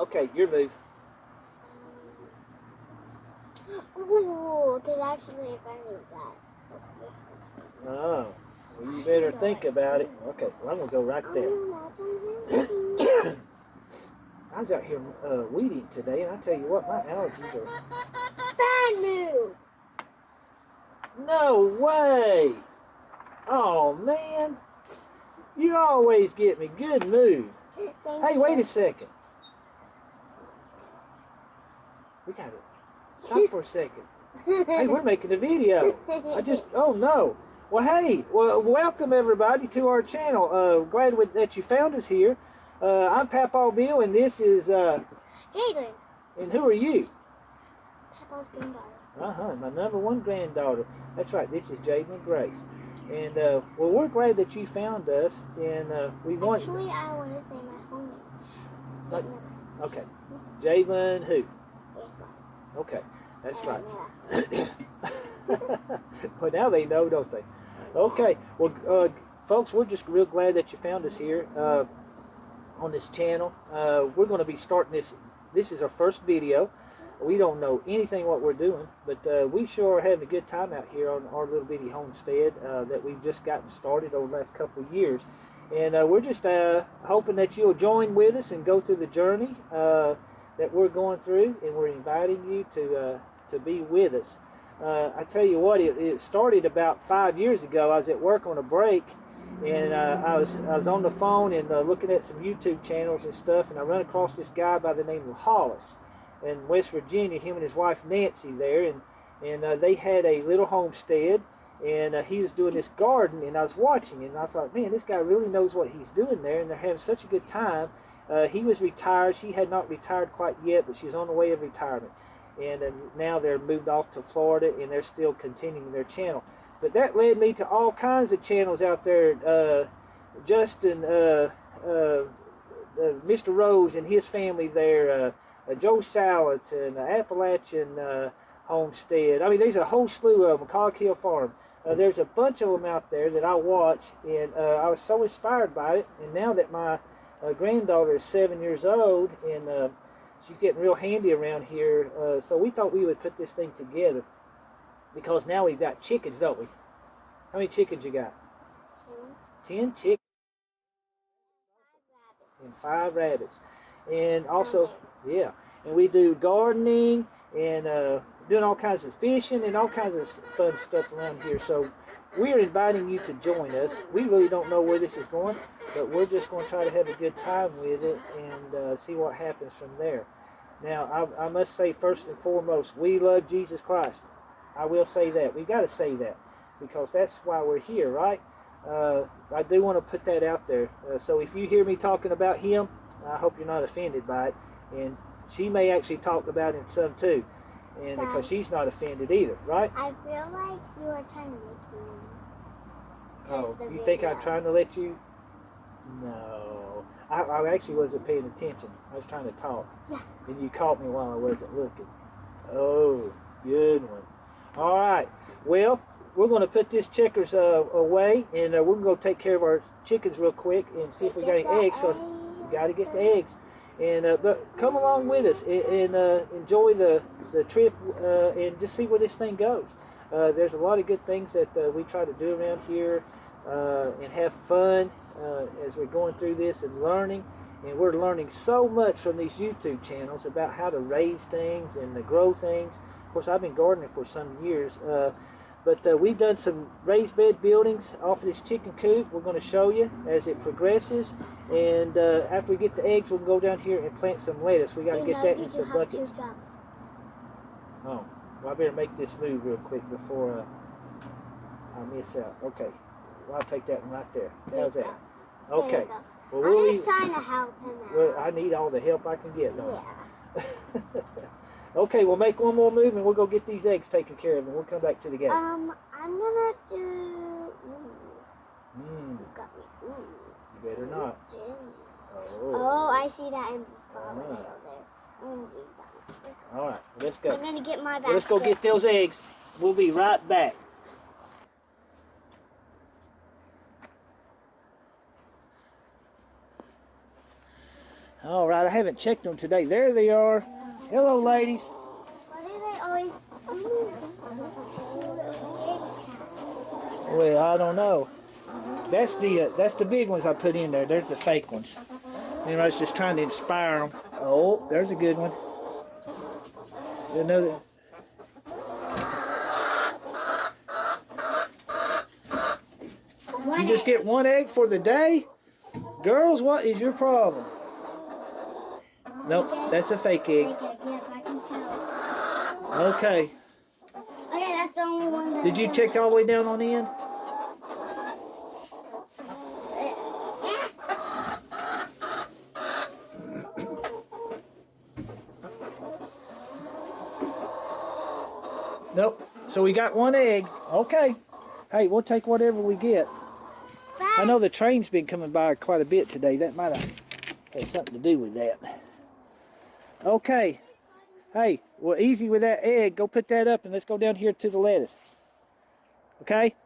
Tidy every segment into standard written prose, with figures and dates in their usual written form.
Okay, your move. Ooh, because actually if I need that. Oh, well, you better think about it. Okay, well, I'm going to go right there. I was out here weeding today, and I tell you what, my allergies are... Bad move! No way! Oh, man. You always get me. Good move. Hey, wait a second. We got to stop for a second. Hey, we're making a video. Oh no. Well, hey, welcome everybody to our channel. Glad that you found us here. I'm Papaw Bill, and this is, Jaden. And who are you? Papa's granddaughter. My number one granddaughter. That's right, this is Jaden Grace. And, well, we're glad that you found us, and we want... Actually, I want to say my full name. Jaden. Okay. Jaden who? Yes, Mom. Okay, that's right. Well, now they know, don't they? Okay, well, folks, we're just real glad that you found us here on this channel. We're going to be starting this. This is our first video. We don't know anything what we're doing, but we sure are having a good time out here on our little bitty homestead that we've just gotten started over the last couple of years. And we're just hoping that you'll join with us and go through the journey that we're going through, and we're inviting you to be with us. I tell you what, it started about 5 years ago. I was at work on a break, and I was on the phone and looking at some YouTube channels and stuff, and I run across this guy by the name of Hollis in West Virginia. Him and his wife Nancy there, and they had a little homestead, and he was doing this garden, and I was watching, and I thought, man, this guy really knows what he's doing there, and they're having such a good time. He was retired. She had not retired quite yet, but she's on the way of retirement. And now they're moved off to Florida, and they're still continuing their channel. But that led me to all kinds of channels out there. Justin, Mr. Rose and his family there, Joe Sallet, and Appalachian Homestead. I mean, there's a whole slew of them, Cog Hill Farm. There's a bunch of them out there that I watch, and I was so inspired by it. And now that my granddaughter is 7 years old, and she's getting real handy around here, so we thought we would put this thing together, because now we've got chickens, don't we? How many chickens you got? 10 chickens. And 5 rabbits. And also, yeah, and we do gardening, and doing all kinds of fishing and all kinds of fun stuff around here. So we're inviting you to join us. We really don't know where this is going, but we're just going to try to have a good time with it and see what happens from there. Now, I must say first and foremost, we love Jesus Christ. I will say that. We got to say that because that's why we're here, right? I do want to put that out there. So if you hear me talking about him, I hope you're not offended by it. And she may actually talk about it some too, and because she's not offended either, right? I feel like you are trying to make me. Oh, you think I'm trying to let you? No. I actually wasn't paying attention. I was trying to talk. Yeah. And you caught me while I wasn't looking. Oh, good one. All right. Well, we're going to put this checkers away, and we're going to go take care of our chickens real quick and see if we got any eggs. So we got to get the eggs. And but come along with us and enjoy the trip and just see where this thing goes. There's a lot of good things that we try to do around here and have fun as we're going through this and learning. And we're learning so much from these YouTube channels about how to raise things and to grow things. Of course, I've been gardening for some years. But we've done some raised bed buildings off of this chicken coop. We're going to show you as it progresses. And after we get the eggs, we'll go down here and plant some lettuce. We got to get that in some buckets. Oh, well, I better make this move real quick before I miss out. Okay, well, I'll take that one right there. How's that? Okay. Well, I'm just trying to help him out. Well, I need all the help I can get. Yeah. Okay, we'll make one more move and we'll go get these eggs taken care of and we'll come back to the game. I'm gonna do. You got me. You better not. Oh, I see that empty spot right there. I'm gonna do that. All right, let's go. I'm gonna get my basket. Let's go get those eggs. We'll be right back. All right, I haven't checked them today. There they are. Hello, ladies. Why do they always? Well, I don't know. That's the big ones I put in there. They're the fake ones. And I was just trying to inspire them. Oh, there's a good one. Another. You just get one egg for the day? Girls, what is your problem? Nope, that's a fake egg. Yes, I can tell. Okay. Okay, that's the only one that. Did you check all the way down on the end? Nope. So we got one egg. Okay. Hey, we'll take whatever we get. I know the train's been coming by quite a bit today. That might have had something to do with that. Okay. Hey, well, easy with that egg. Go put that up and let's go down here to the lettuce. Okay?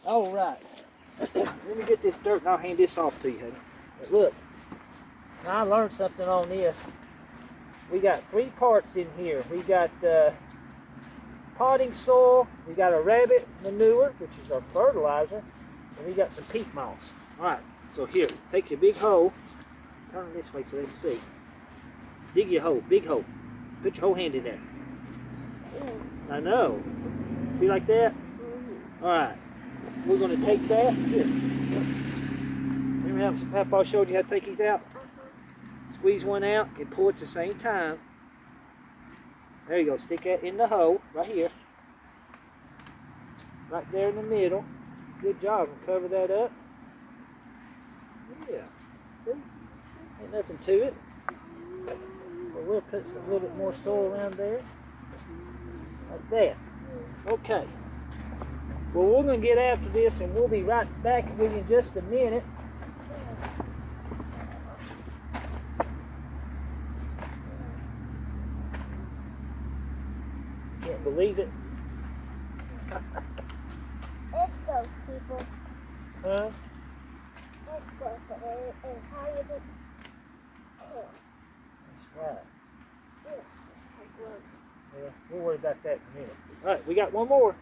All right. Let me get this dirt and I'll hand this off to you, honey. But look, I learned something on this. We got 3 parts in here. We got potting soil, we got a rabbit manure, which is our fertilizer, and we got some peat moss. All right, so here, take your big hoe, turn it this way so they can see. Dig your hole, big hole. Put your whole hand in there. I know. See like that? All right, we're going to take that. Here. Remember how Papa showed you how to take these out? Squeeze one out and pull at the same time. There you go. Stick that in the hole right here. Right there in the middle. Good job. And cover that up. Yeah. See? Ain't nothing to it. So we'll put some little bit more soil around there. Like that. Okay. Well, we're going to get after this and we'll be right back with you in just a minute. Can't believe it. It's gross, people. Huh? It's gross, but it's how you do. That's right. It's gross. Yeah, we'll worry about that in a minute. All right, we got one more.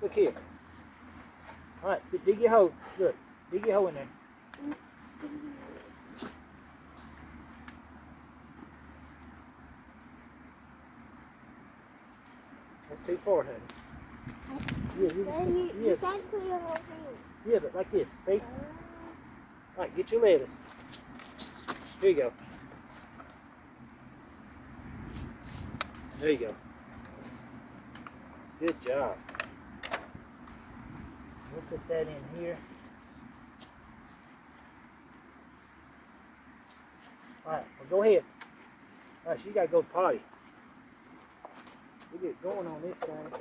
Look here. All right, dig your hole. Good. Dig your hole in there. That's too far, honey. Yeah, you You can't put your whole thing. Yeah, but like this. See? All right, get your lettuce. Here you go. There you go. Good job. We'll put that in here. All right, well, go ahead. All right, so you got to go potty. We get going on this thing.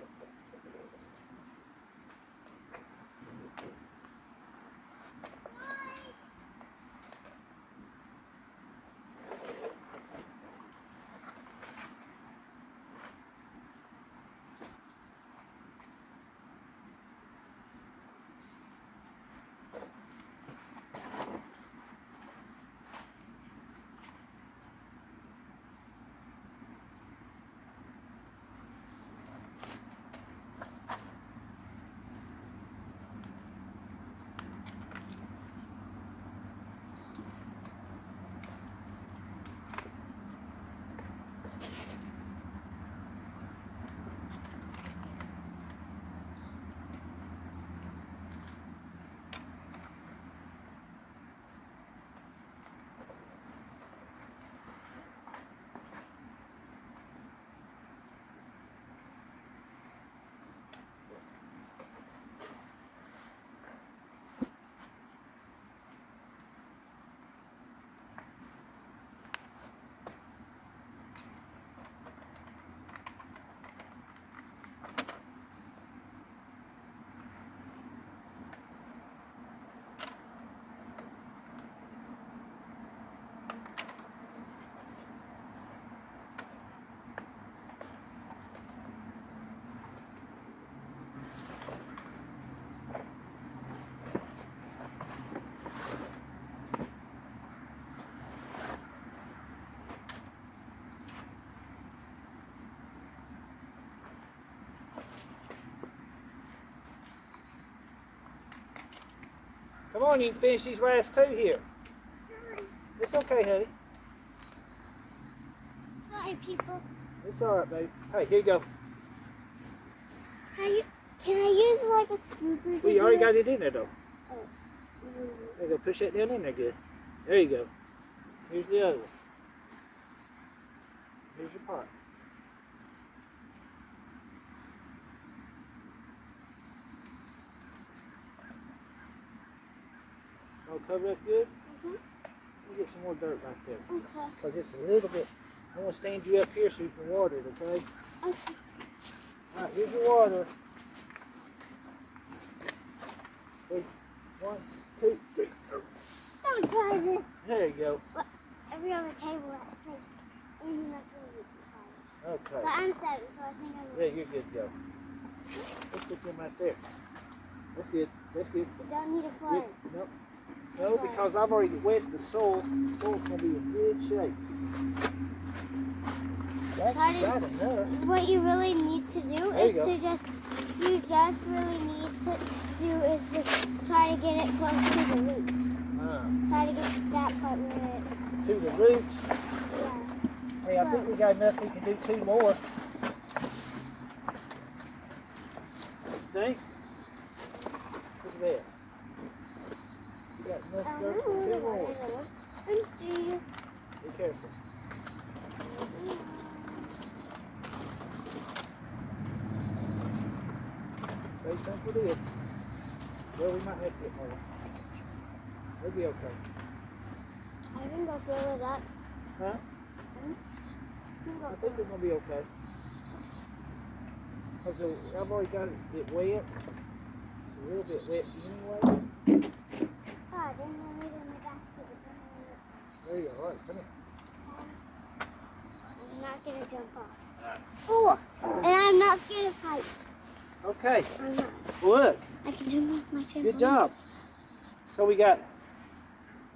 Come on, you can finish these last two here. It's okay, honey. Sorry, people. It's all right, baby. Hey, here you go. Can I use like a scooper? Well, you already got it in there, though. Oh. There you go. Push that down in there good. There you go. Here's the other one. Here's your pot. All covered up good? Mm-hmm. Let me get some more dirt right there. Okay. Because it's a little bit, I want to stand you up here so you can water it, okay? Okay. All right, here's your water. Wait, 1, 2, 3. Don't try this. There you go. But every other table at 6. And that's really good to try. Okay. But I'm 7, so I think I'm Yeah, you're good to go. Let's put them right there. That's good. That's good. You don't need a floor. Nope. No, because I've already wet the soil. The soil's going to be in good shape. That's got enough. What you really need to do There is you go. to just really need to do is just try to get it close to the roots. Try to get that part where it, To the roots. yeah. Hey, I think we got enough. We can do 2 more. See? Look at that. We got enough dirt for 2 more. Empty. Be careful. Same thing for this. Well, we might have to get more. We'll be okay. I can go fill it up. Huh? I think we're going to be okay. Because I've already got it wet. It's a little bit wet anyway. Oh, I didn't know it in the basket. There you go. All right, come here. I'm not going to jump off. Oh, and I'm not scared of heights. Okay. I'm not. Look. I can jump off my trampoline. Good job. So we got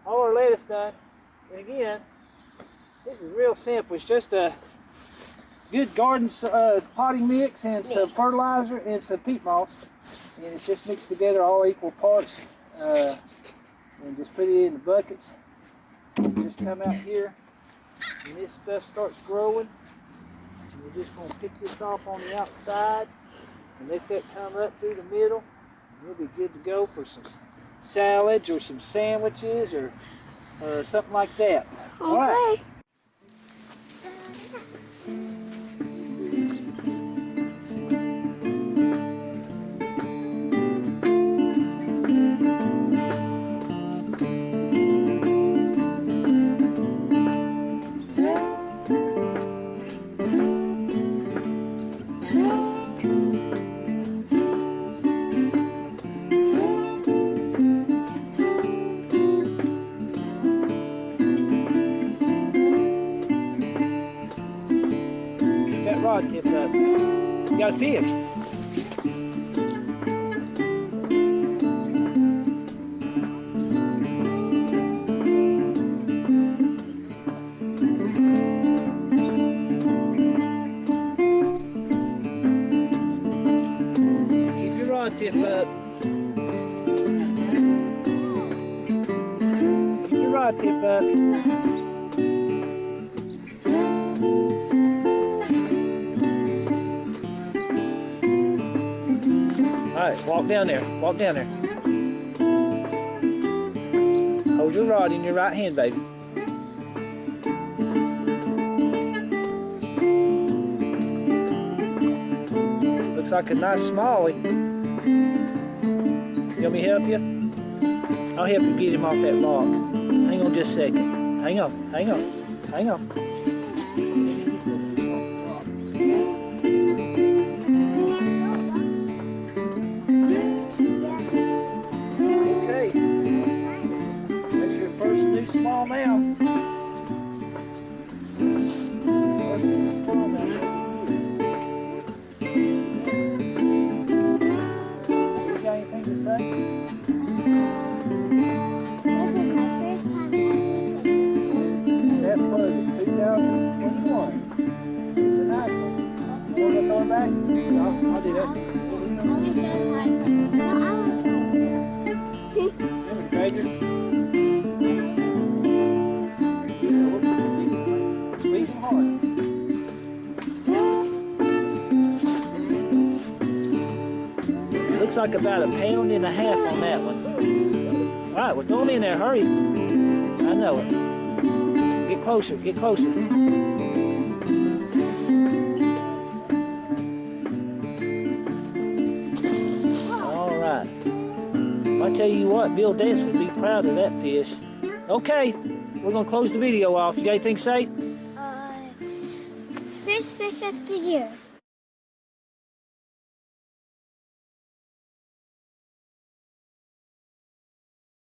all our lettuce done. And again, this is real simple. It's just a good garden potting mix and some fertilizer and some peat moss. And it's just mixed together all equal parts. And just put it in the buckets. Just come out here and this stuff starts growing. And we're just going to pick this off on the outside. And let that come up through the middle. You'll be good to go for some salads or some sandwiches or something like that. Okay. All right. That rod tipped up. You got a fish. Keep your rod tip up. Keep your rod tip up. All right, walk down there. Walk down there. Hold your rod in your right hand, baby. Looks like a nice smallie. You want me to help you? I'll help you get him off that log. Hang on just a second. Hang on, hang on, hang on. Small mouth. You got anything to say? This is my first time catching fish. That plug in 2021. It's a nice one. You want to throw it back? I'll do that. Only shows how to fish. No, I want to try. Remember, Baker? Squeeze them hard. Looks like about 1.5 pounds on that one. All right, well, throw them in there. Hurry. I know it. Get closer. Get closer. All right. I tell you what, Bill Dance would be proud of that fish. Okay, we're gonna close the video off. You got anything to say? Fish of the year.